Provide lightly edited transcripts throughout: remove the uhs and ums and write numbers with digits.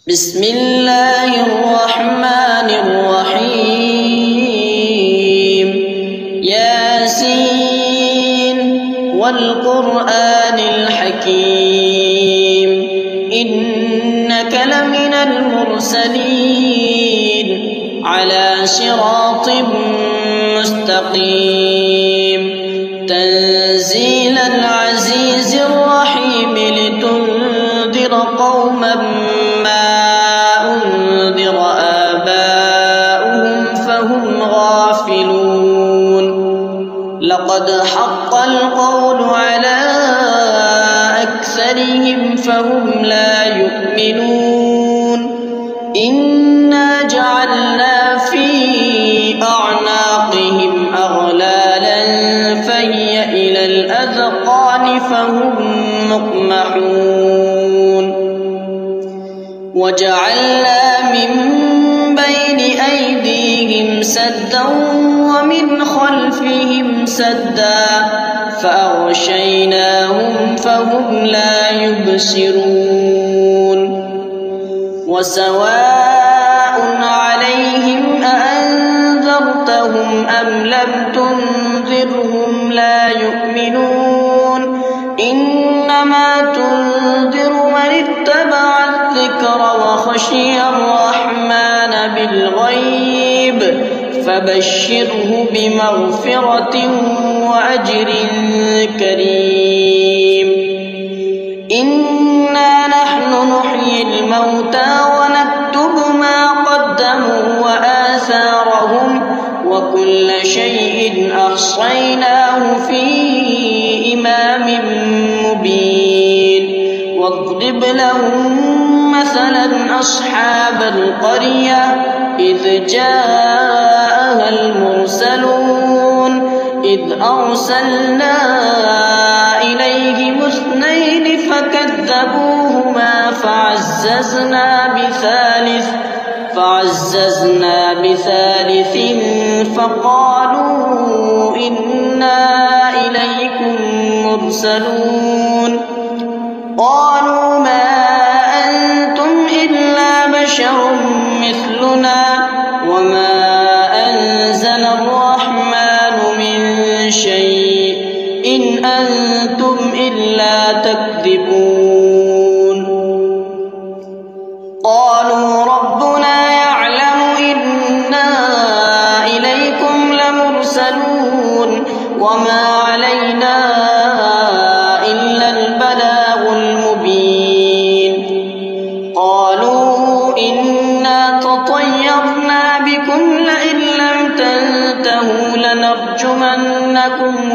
بسم الله الرحمن الرحيم ياسين والقرآن الحكيم إنك لمن المرسلين على صراط مستقيم تنزيل العزيز الرحيم لتنذر قوما ما أنذر آباؤهم فهم غافلون لقد حق القول على أكثرهم فهم لا يؤمنون إنا جعلنا في أعناقهم أغلالا فهي إلى الأذقان فهم مقمحون وجعلنا من بين أيديهم سدا ومن خلفهم سدا فأغشيناهم فهم لا يبصرون وسواء عليهم أأنذرتهم أم لم تنذرهم لا يؤمنون إنما تنذر من اتبع الذكر وخشي الرحمن بالغيب فبشره بمغفرة وأجر كريم إنا نحن نحيي الموتى ونكتب ما قدموا وآثارهم وكل شيء أحصيناه في إمام مبين واضرب لهم مثلا أصحاب القرية إذ جاءها المرسلون إذ أرسلنا إليهم اثنين فكذبوهما فعززنا بثالث فقالوا إنا إليكم مرسلون قالوا ما أنتم إلا بشر مثلنا وما أنزل الرحمن من شيء إن أنتم إلا تكذبون قالوا ربنا يعلم إنا إليكم لمرسلون وما علينا إلا البلاغ المبين قالوا إنا تطيرنا بكم لئن لم تنتهوا لنرجمنكم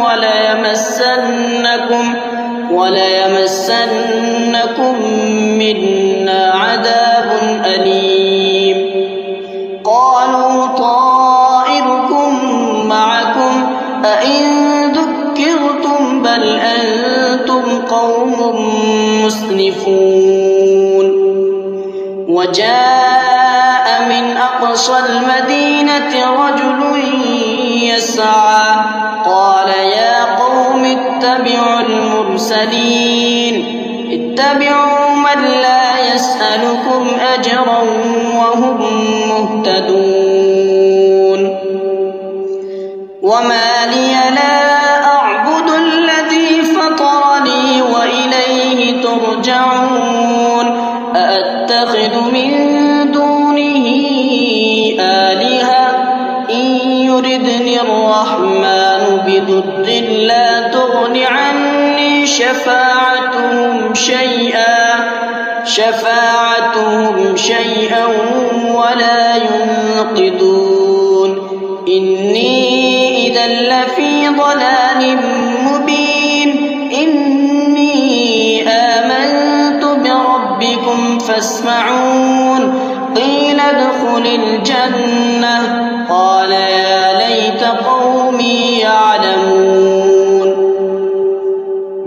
وليمسنكم منا عذاب أليم قالوا طائركم معكم أئن ذكرتم بل أنتم قوم مسرفون وجاء من أقصى المدينة رجل يسعى قال يا قوم اتبعوا من لا يسألكم أجرا وهم مهتدون وما لي لا أعبد الذي فطرني وإليه ترجعون أأتخذ من دونه آلهة إن يردني الرحمن بضر لا تغن عني شفاعتهم شيئا ولا ينقذون إني إذا لفي ضلال مبين إني آمنت بربكم فاسمعون قيل ادخل الجنة قال يا ليت قومي يعلمون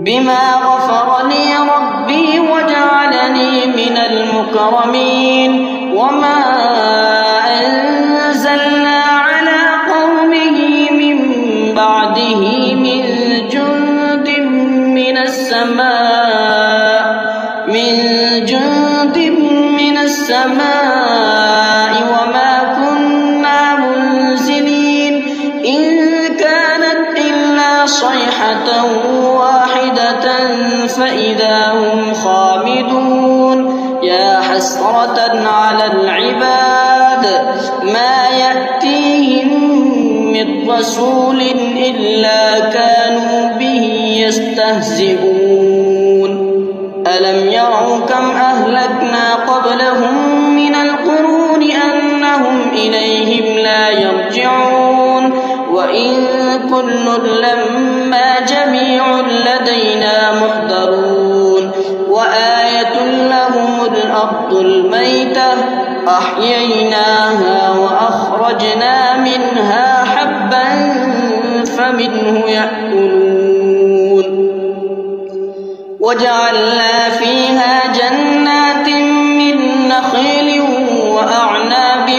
بما غفر لي ربي وجعلني من المكرمين وما أنزلنا على قومه من بعده من جند من السماء السماء وما كنا منزلين إن كانت إلا صيحة واحدة فإذا هم خامدون يا حسرة على العباد ما يأتيهم من رسول إلا كانوا به يستهزئون ألم يروا كم أهلكنا قبلهم من القرون أنهم إليهم لا يرجعون وإن كل لما جميع لدينا محضرون وآية لهم الأرض الميتة أحييناها وأخرجنا منها حبا فمنه يأكلون وجعلنا فيها جنات من نخيل وأعناب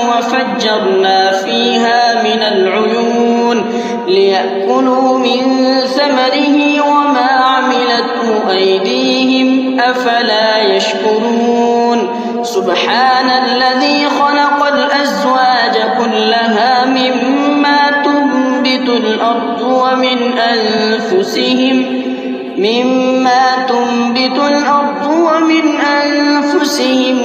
وفجرنا فيها من العيون ليأكلوا من ثمره وما عملته أيديهم أفلا يشكرون سبحان الذي خلق الأزواج كلها مما تنبت الأرض ومن أنفسهم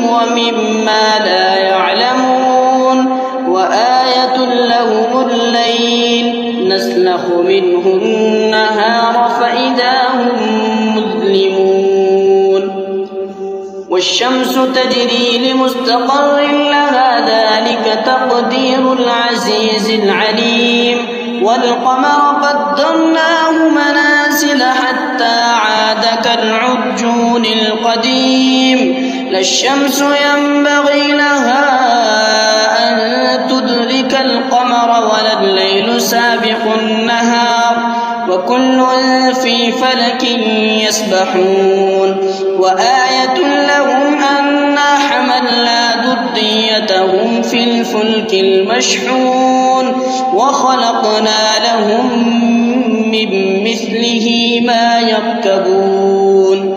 ومما لا يعلمون وآية لهم الليل نسلخ منه النهار فإذا هم مظلمون والشمس تجري لمستقر لها ذلك تقدير العزيز العليم والقمر قدرناه منازل حتى عاد كالعرجون القديم لا الشمس ينبغي لها أن تدرك القمر ولا الليل سابق النهار وكل في فلك يسبحون وآية لهم أنا حملنا ذريتهم في الفلك المشحون وخلقنا لهم من مثله ما يركبون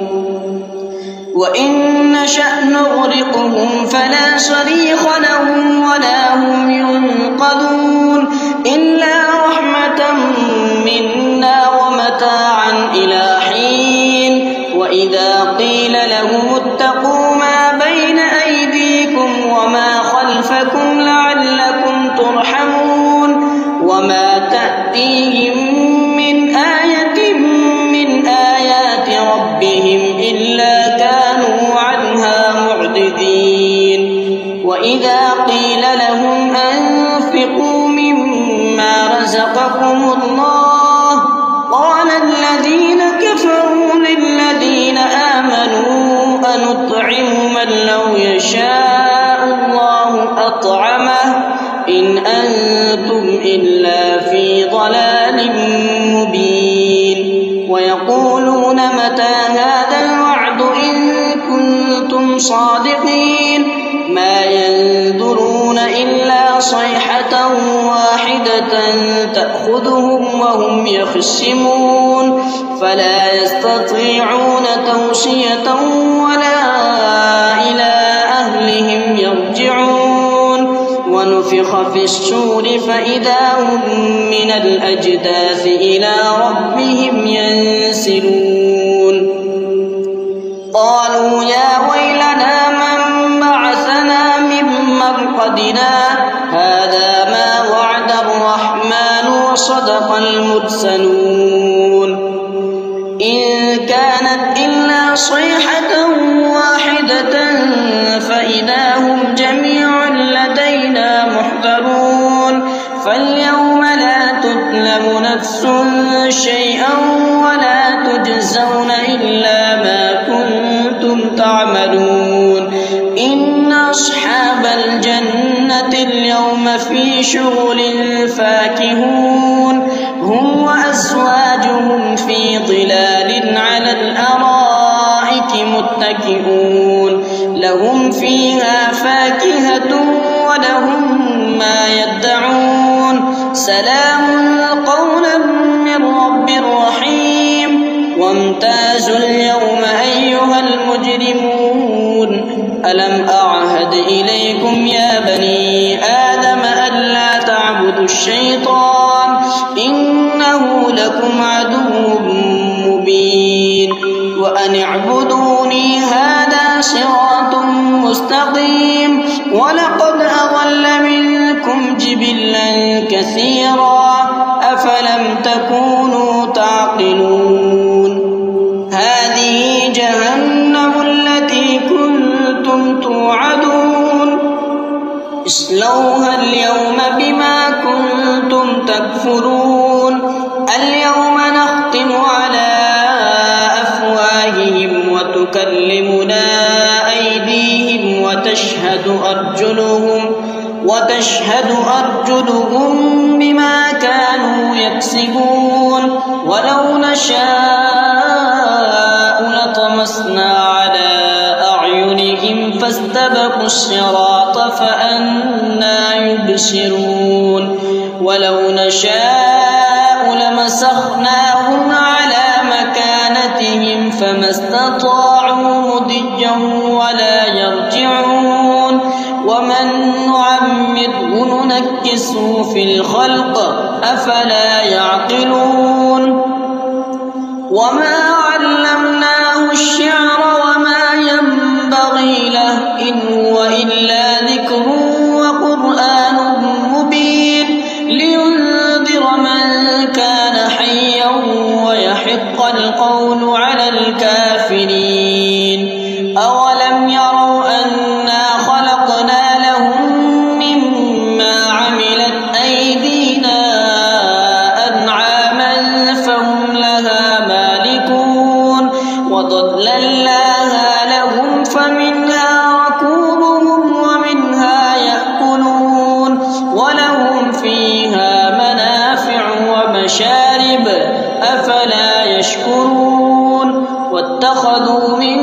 وإن نشأ نغرقهم فلا صريخ لهم ولا هم ينقذون إلا رحمة منا ومتاعا إلى حين وإذا قيل لهم اتقوا ما بين أيديكم وما خلفكم لعلكم ترحمون وما تأتيهم من آية من آيات ربهم إلا كانوا عنها معرضين وإذا قيل لهم أنفقوا مما رزقكم الله قال الذين كفروا للذين آمنوا أنطعم من لو يشاء الله أطعمه إن أنتم إلا في ضلال مبين ويقولون متى هذا الوعد إن كنتم صادقين ما ينظرون إلا صيحة واحدة تأخذهم وهم يخصمون فلا يستطيعون توصية ولا إلى أهلهم يرجعون ونفخ في الصور فإذا هم من الأجداث إلى ربهم ينسلون قالوا يا ويلنا من بعثنا من مرقدنا هذا ما وعد الرحمن وصدق المرسلون إن كانت إلا صيحة واحدة فإذا هم جميع لدينا محضرون فاليوم لا تظلم نفس شيئا ولا تجزون إلا ما كنتم تعملون إن أصحاب الجنة اليوم في شغل فاكهون هم وأزواجهم في ظلال على الأرائك متكئون لهم فيها فاكهة ولهم ما يدعون سلام قولا من رب رحيم وامتازوا اليوم أيها المجرمون ألم أعهد إليكم يا بني آدم ألا تعبدوا الشيطان إنه لكم عدو مبين وأن اعبدوني هذا صراط مستقيم ولقد أضل منكم جبلا كثيرا أفلم تكونوا تعقلون هذه جهنم التي كنتم توعدون اصلوها اليوم بما كنتم تكفرون اليوم نختم على أفواههم وتكلمنا أيديهم وتشهد أرجلهم بما كانوا يكسبون ولو نشاء لطمسنا على أعينهم فاستبقوا الصراط فأنى يبصرون ولو نشاء لمسخناهم على مكانتهم فما استطاعوا مضيا ولا يرجعون ومن نعمره ننكسه في الخلق أفلا يعقلون وما علمناه الشعر وما ينبغي له إن هو إلا ذكر وقرآن مبين لينذر من كان حيا ويحق القول على الكافرين أولم يروا أنا خلقنا لهم مما عملت أيدينا أنعاما فهم لها مالكون وضللناها لهم فمنها ركوبهم ومنها يأكلون ولهم فيها منافع ومشارب أفلا يشكرون واتخذوا من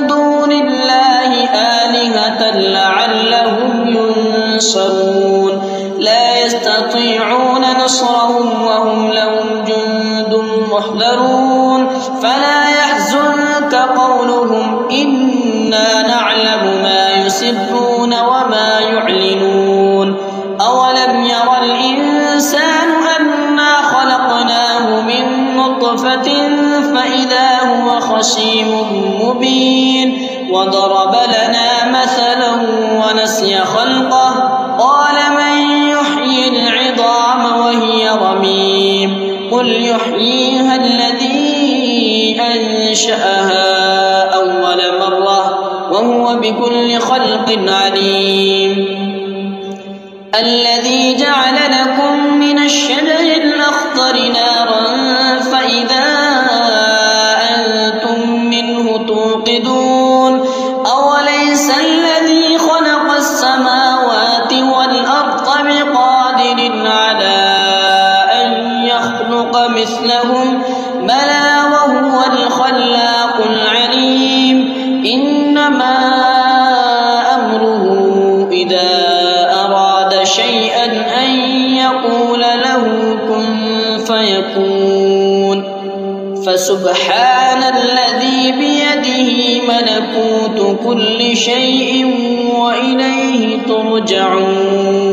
دون الله آلهة لعلهم ينصرون لا يستطيعون نصرهم وهم لهم جند محضرون فلا يحزنك قولهم إنا نعلم ما يسرون وما يعلنون أولم ير الإنسان أنا خلقناه من نطفة فإذا هو خصيم مبين وضرب لنا مثلا ونسي خلقه قال من يحيي العظام وهي رميم قل يحييها الذي أنشأها أول مرة وهو بكل خلق عليم الذي جعل لكم من الشجر الأخضر نارا فإذا أنتم منه توقدون أوليس الذي خلق السماوات والأرض بقادر على أن يخلق مثلهم بلى وهو الخلاق العليم إنما أمره إذا أراد شيئا أن يقول له كن فيكون فسبحان الذي بيده ملكوت كل شيء وإليه ترجعون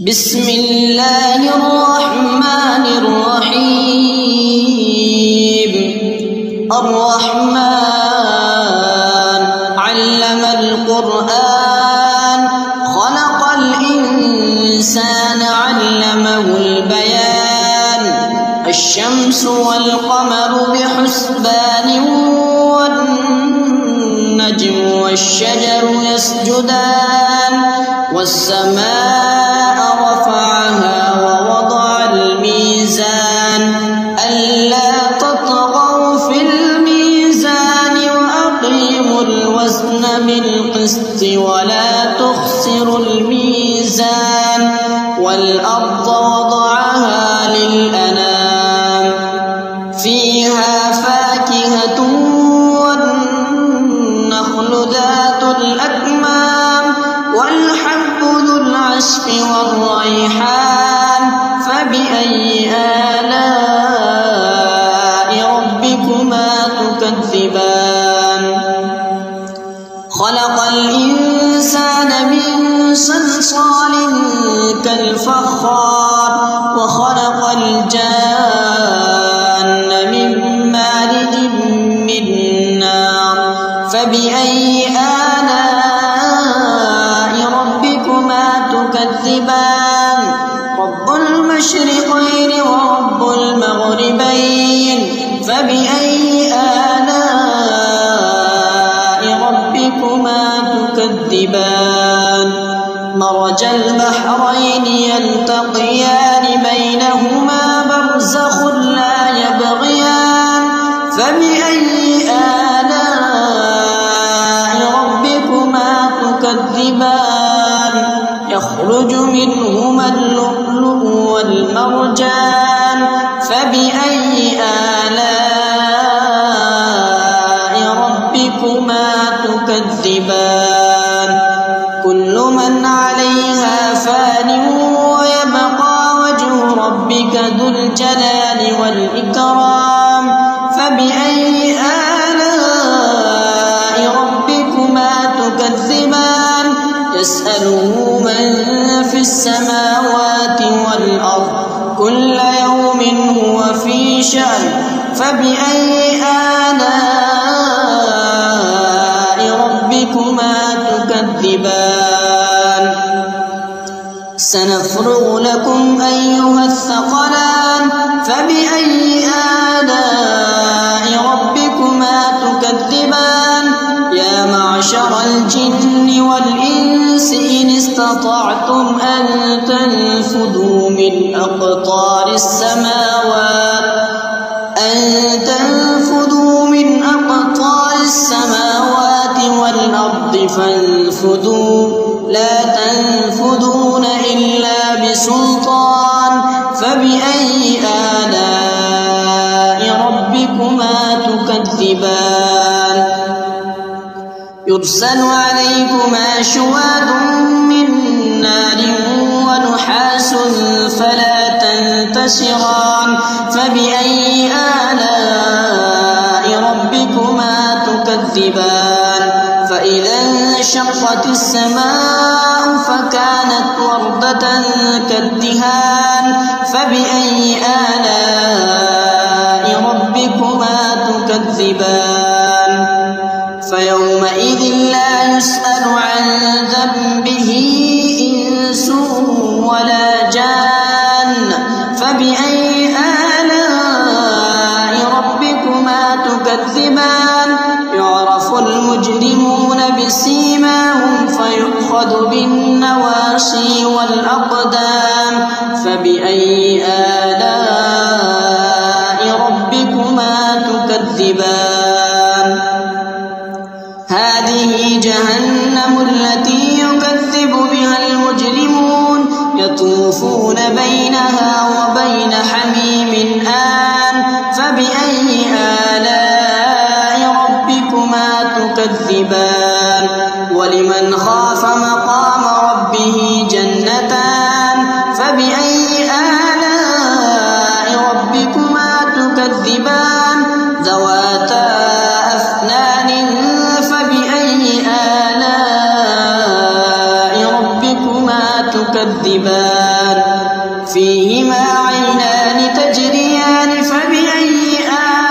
بسم الله الرحمن الرحيم الرحمن علم القرآن خلق الإنسان علمه البيان الشمس والقمر بحسبان والنجم والشجر يسجدان والسماء رفعها ووضع الميزان ألا تطغوا في الميزان وأقيموا الوزن بالقسط ولا تخسروا الميزان والأرض وضعها للأنام فيها فاكهة والنخل ذات الأكمام والحب ذو العصف والريحان فبأي والجان من مارج من نار فبأي آلاء ربكما تكذبان رب المشرقين ورب المغربين فبأي آلاء ربكما تكذبان مرج البحرين يلتقيان بينهما برزخ لا يبغيان فبأي آلاء ربكما تكذبان يخرج منهما اللؤلؤ والمرجان فبأي آلاء ربكما تكذبان كل من عليها فان ويبقى وجه ربك ذو الجلال والإكرام فبأي آلاء ربكما تكذبان يسأله من في السماوات والأرض كل يوم هو في شأن فبأي آلاء ربكما تكذبان سنفرغ لكم أيها الثقلان فبأي آلاء ربكما تكذبان يا معشر الجن والإنس إن استطعتم أن تنفذوا من أقطار السماوات والأرض فانفذوا لا تنفذون إلا بسلطان فبأي آلاء ربكما تكذبان يرسل عليكما شواظ من نار ونحاس فلا تنتصران فبأي آلاء ربكما تكذبان فإذا انشقت السماء فكانت وردة كالدهان فبأي آلاء ربكما تكذبان فيومئذ لا يسأل عن ذنبه إنس ولا جان فبأي آلاء ربكما تكذبان يعرف المجرمون بسيماهم فيؤخذ بالنواصي والأقدام فبأي آلاء ربكما تكذبان هذه جهنم التي يكذب بها المجرمون يطوفون بينها وبين حميم آن فبأي آلاء ربكما تكذبان ولمن خاف مقام ربه جنتان فبأي آلاء ربكما تكذبان ذواتا أفنان فبأي آلاء ربكما تكذبان فيهما عينان تجريان فبأي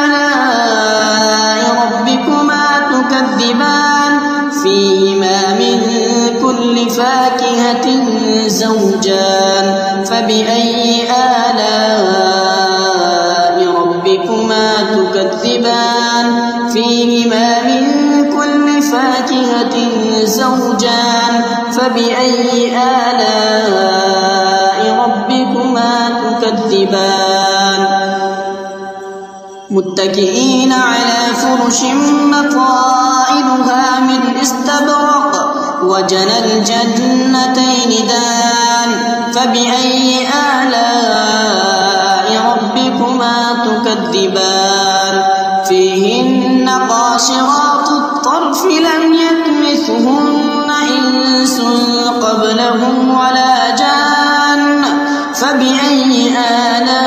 آلاء ربكما تكذبان فيهما من كل فاكهة زوجان فبأي آلاء ربكما تكذبان فيهما من كل فاكهة زوجان فبأي آلاء ربكما تكذبان متكئين على فرش مطائلها من استبرق وجنى الجنتين دان فبأي آلاء ربكما تكذبان فيهن قاصرات الطرف لم يطمثهن إنس قبلهم ولا جان فبأي آلاء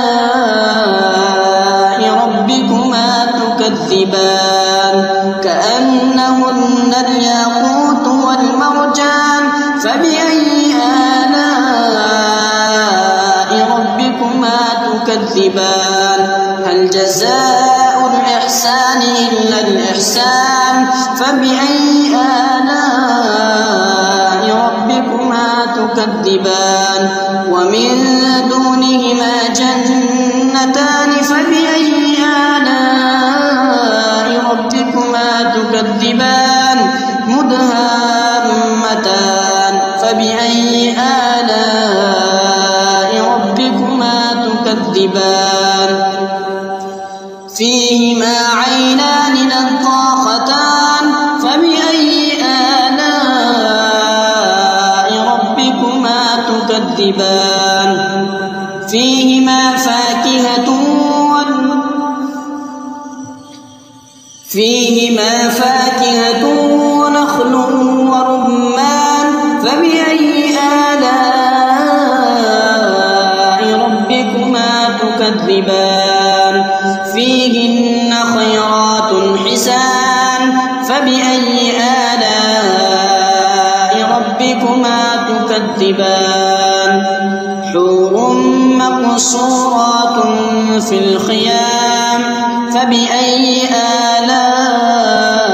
ربكما تكذبان كأنهن الياقوت والمرجان فبأي آلاء ربكما تكذبان تكذبان هل جزاء الإحسان إلا الإحسان فبأي آلاء ربكما تكذبان ومن دونهما جنتان فبأي آلاء ربكما تكذبان مدهامتان فبأي آلاء ربكما تكذبان فيهما عينان نضاختان فبأي آلاء ربكما تكذبان فيهما فاكهة ونخل ورمان فبأي آلاء ربكما تكذبان فيهن خيرات حسان فبأي آلاء ربكما تكذبان حور مقصورات في الخيام فبأي آلاء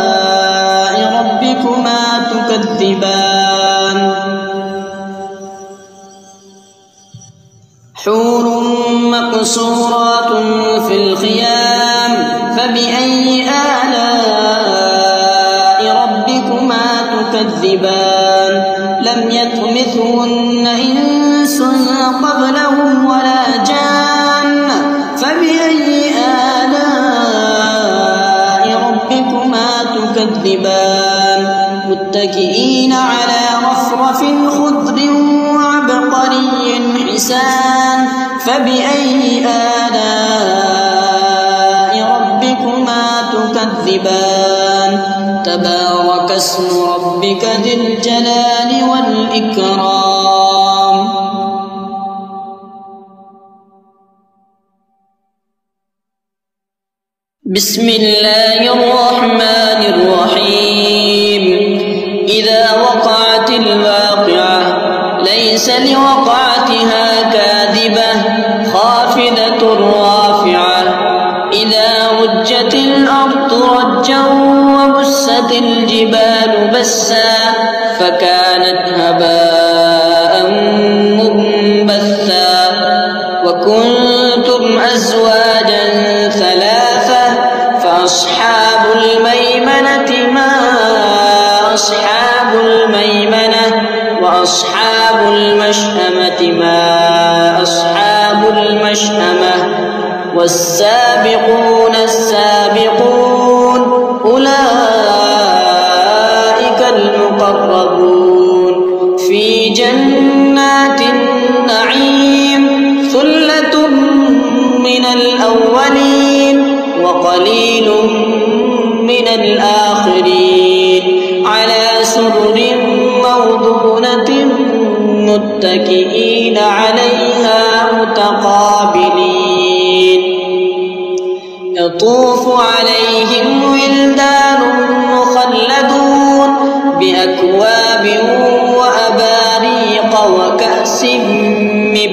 ربكما تكذبان حور مقصورات في الخيام فبأي آلاء ربكما تكذبان لم يطمثهن إنس قبلهم ولا جان فبأي آلاء ربكما تكذبان متكئين على رفرف خضر وعبقري حسان فبأي آلاء ربكما تكذبان تبارك اسم ربك ذي الجلال والإكرام بسم الله الرحمن الرحيم إذا وقعت الواقعة ليس لوقعتها كاذبة خافضة رافعة إذا رجت الأرض رجا وبست الجبال بسا فكانت هباء منبثا وكنتم أزواجا ثلاثة فأصحاب الميمنة ما أصحاب الميمنة وأصحاب المشأمة ما أصحاب المشأمة والسابقون السابقون أولئك المقربون في جنات النعيم ثلة من الأولين وقليل من الآخرين على سرر موضونة متكئين عليها متقابلين يطوف عليهم ولدان مخلدون بأكواب وأباريق وكأس من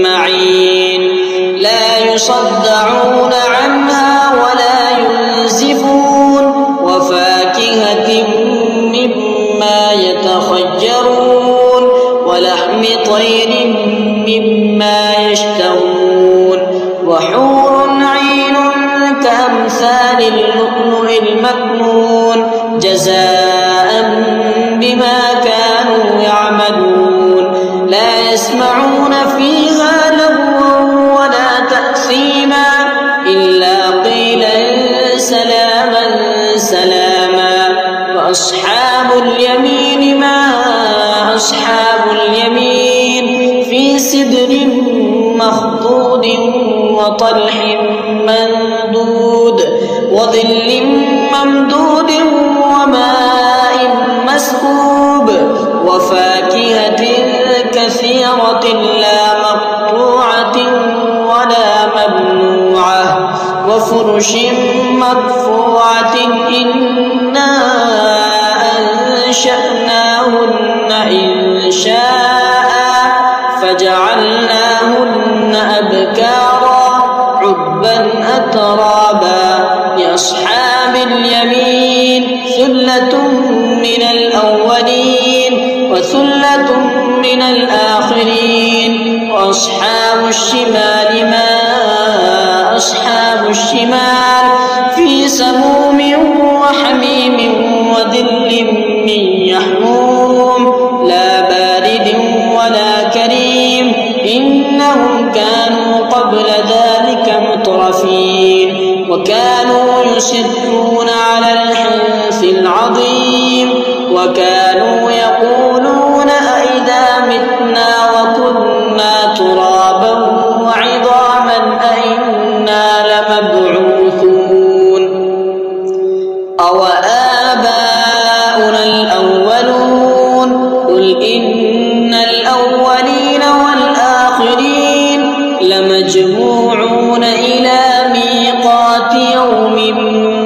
معين لا يصدعون عنها ولا ينزفون وفاكهة مما يتخيرون ولحم طير مما يشتهون وحور عين كأمثال اللؤلؤ المكنون جزاء بما كانوا يعملون لا يسمعون فيها لغوا ولا تأثيما إلا قيلا سلاما سلاما وأصحاب اليمين ما أصحاب اليمين في سدر مخضود وطلح مندود وظل ممدود وماء مسكوب وفاكهة كثيرة لا مقطوعة ولا ممنوعة وفرش مرفوعة إنا أنشأناهن إنشاء فجعلناهن أبكارا ترابا لأصحاب اليمين ثلة من الأولين وثلة من الآخرين وأصحاب الشمال ما أصحاب الشمال في سموم وحميم وظل من يحموم لا بارد ولا كريم إنهم كانوا قبل ذلك مترفين وكانوا يصرون على الحنث العظيم وكانوا يقولون أئذا متنا وكنا ترابا وعظاما أئنا لمبعوثون أوآباؤنا الأولون قل إن الأولين والآخرين لمجموعون إلى ميقات يوم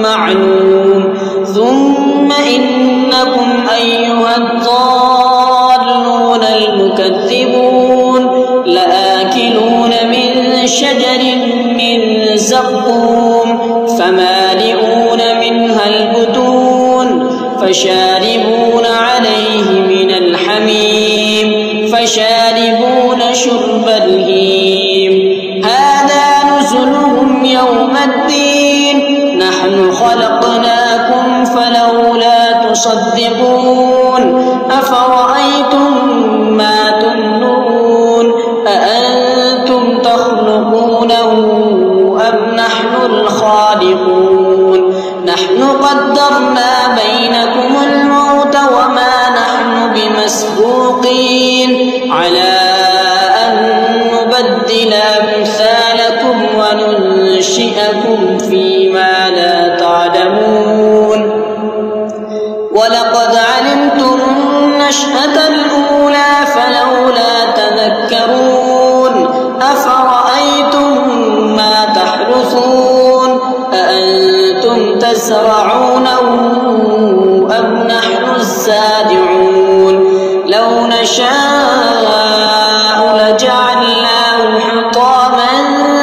معلوم ثم إنكم أيها الضالون المكذبون لآكلون من شجر من زقوم فمالئون منها البطون فشاربون عليه من الحميم فشاربون شرب الهيم هذا نزلهم يوم الدين نحن خلقناكم فلولا تصدقون أفرأيتم ما تمنون أأنتم تخلقونه أم نحن الخالقون نحن قدرنا بينكم الموت وما نحن بمسبوقين على أن نبدل أمثالكم وننشئكم فيما لا تعلمون ولقد علمتم النشأة الأولى فلولا تذكرون أفرأيتم ما تحرثون أأنتم تزرعونه أم نحن الزارعون لو نشاء لجعلناه حطاما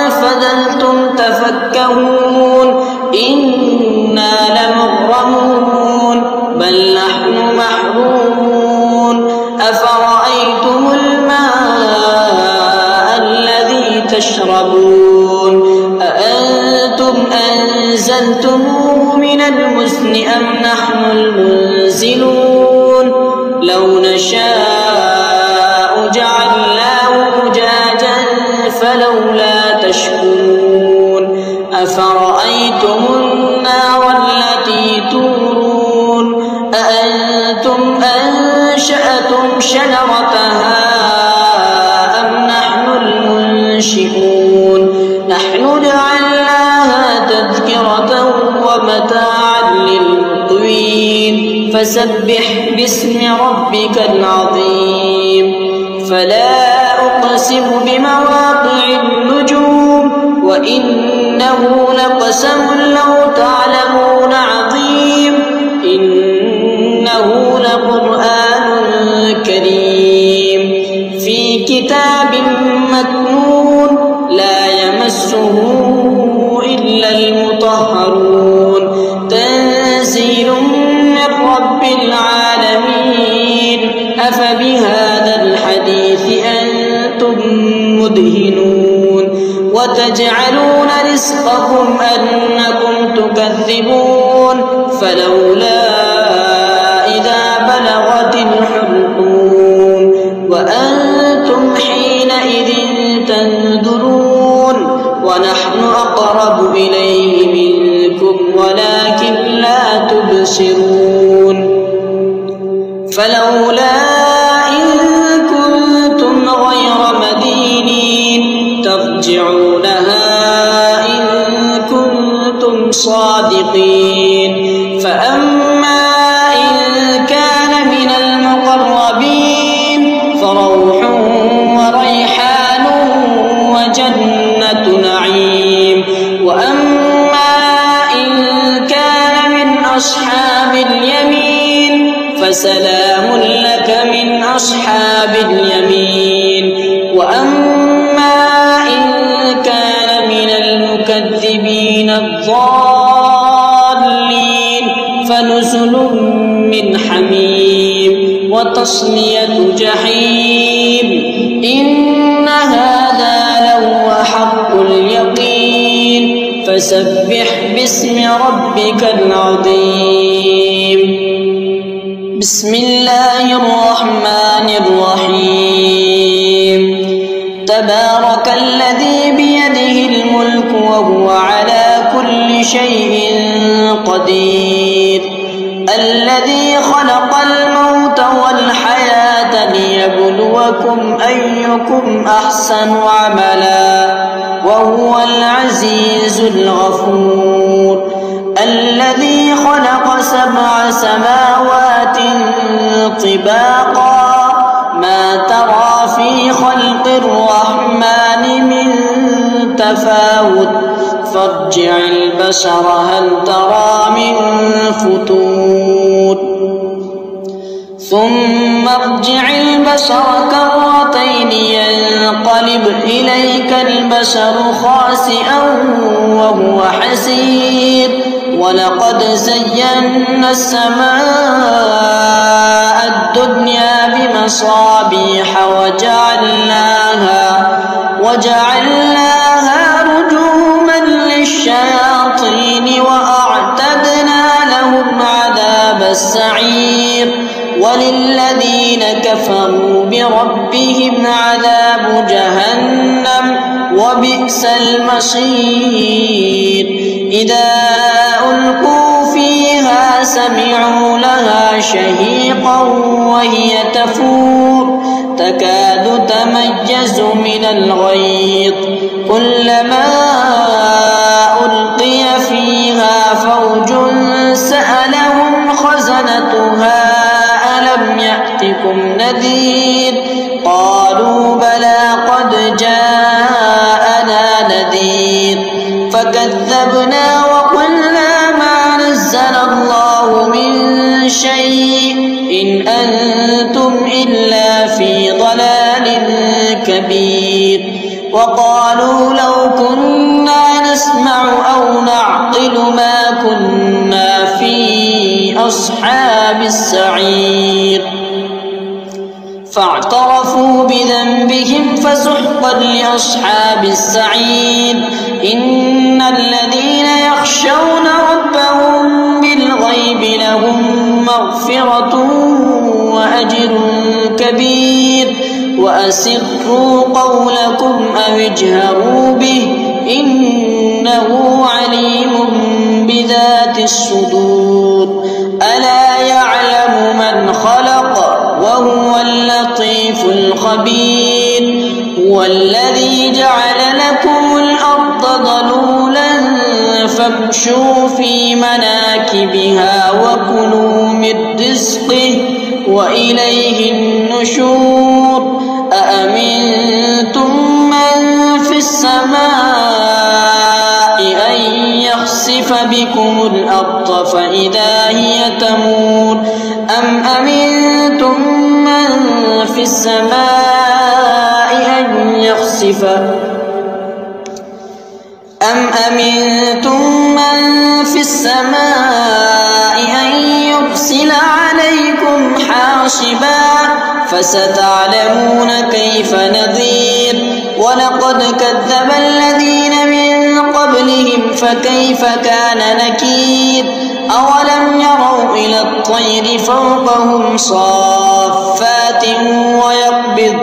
فظلتم تفكهون إنا لمغرمون بل نحن محرومون أفرأيتم الماء الذي تشربون أأنتم أنزلتموه من المزن أم نحن المنزلون لو نشاء جعلناه أجاجا فلولا تشكرون أفرأيتم النار التي تورون أأنتم أنشأتم شجرتها أم نحن المنشئون نحن جعلناها تذكرة ومتاعا للمقوين فسبح باسم ربك العظيم فلا أقسم بمواقع النجوم وإنه لقسم لو تعلمون عظيم إنه لقرآن كريم في كتاب مكنون لا يمسه إلا المطهرون تنزيل من رب العالمين أفبهذا الحديث أنتم مدهنون وتجعلون رزقكم أنكم تكذبون فلولا إذا بلغت الحلقوم وأنتم حينئذ تنظرون ونحن أقرب إليه منكم ولكن لا تبصرون فلولا إن كنتم غير مدينين ترجعونها إن كنتم صادقين فأما إن كان من المقربين فروح وريحان وجنة نعيم وأما إن كان من أصحاب اليمين فسلام لك من أصحاب اليمين وأما إن كان من المكذبين الضالين فنزل من حميم وتصلية جحيم إن هذا لهو حق اليقين فسبح باسم ربك العظيم بسم الله الرحمن الرحيم تبارك الذي بيده الملك وهو على كل شيء قدير الذي خلق الموت والحياة ليبلوكم أيكم أحسن عملا وهو العزيز الغفور الذي خلق 7 سماوات طباقا ما ترى في خلق الرحمن من تفاوت فارجع البصر هل ترى من فتور ثم ارجع البصر كرتين ينقلب إليك البصر خاسئا وهو حسير ولقد زينا السماء الدنيا بمصابيح وجعلناها رجوما للشياطين وأعتدنا لهم عذاب السعير وللذين كفروا بربهم عذاب جهنم وبئس المصير إذا ألقوا فيها سمعوا لها شهيقا وهي تفور تكاد تميز من الغيظ كلما ألقي فيها فوج سألهم خزنتها ألم يأتكم نذير قالوا بلى قد جاءنا نذير فكذبنا وقلنا ما نزل الله من شيء إن أنتم إلا في ضلال كبير وقالوا لو كنا نسمع أو نعقل ما كنا في أصحاب السعير فاعترفوا بذنبهم فسحقا لأصحاب السعير إن الذين يخشون ربهم بالغيب لهم مغفرة وأجر كبير وأسروا قولكم أو اجهروا به إنه عليم بذات الصدور ألا يعلم من خلق وهو اللطيف الخبير هو الذي جعل لكم الأرض ذلولا فامشوا في مناكبها وكلوا من رزقه وإليه النشور أأمنتم من في السماء أن يخسف بكم الأرض فإذا هي تمور أم أمنتم من في السماء أن يخسف أن يرسل عليكم حاصبا فستعلمون كيف نذير ولقد كذب الذين من قبلهم فكيف كان نكير أولم يروا إلى الطير فوقهم صافات ويقبض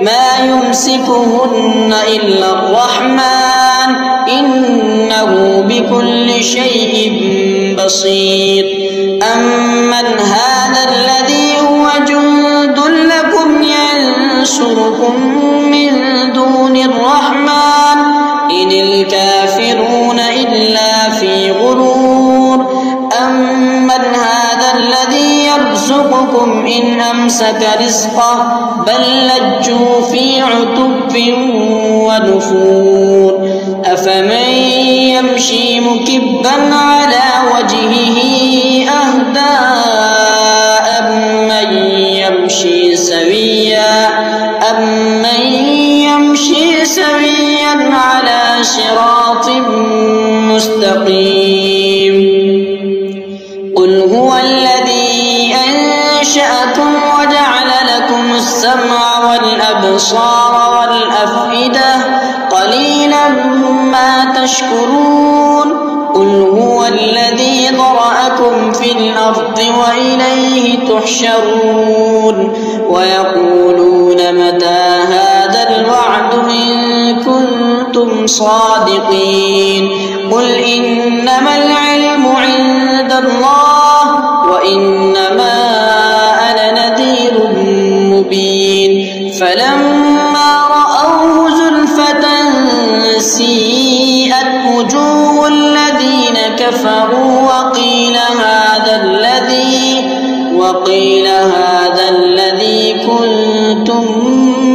ما يمسكهن إلا الرحمن إنه بكل شيء بصير أمن هذا الذي هو جند لكم ينصركم من دون الرحمن إن الكافرون إلا في غرور أمن هذا الذي يرزقكم إن أمسك رزقه بل لجوا في عتب ونفور أفمن يمشي مكبا على وجهه أهدى أمن يمشي سويا على صراط الأبصار والأفئدة قليلا ما تشكرون قل هو الذي ذرأكم في الأرض وإليه تحشرون ويقولون متى هذا الوعد إن كنتم صادقين قل إنما العلم عند الله وإنما أنا نذير مبين فلما رأوه زلفة سيئت وجوه الذين كفروا وقيل هذا الذي كنتم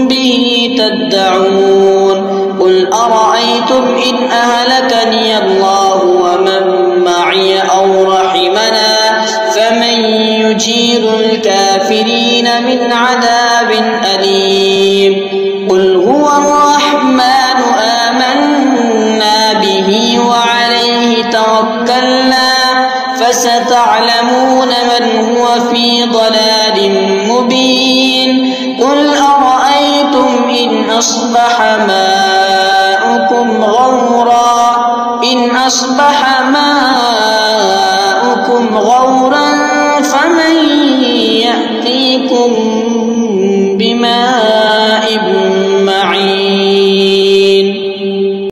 به تدعون قل أرأيتم إن أهلكني الله ومن معي أو رحمنا فمن يجير الكافرين من عذاب أليم قل هو الرحمن آمنا به وعليه توكلنا فستعلمون من هو في ضلال مبين قل أرأيتم إن أصبح ماؤكم غورا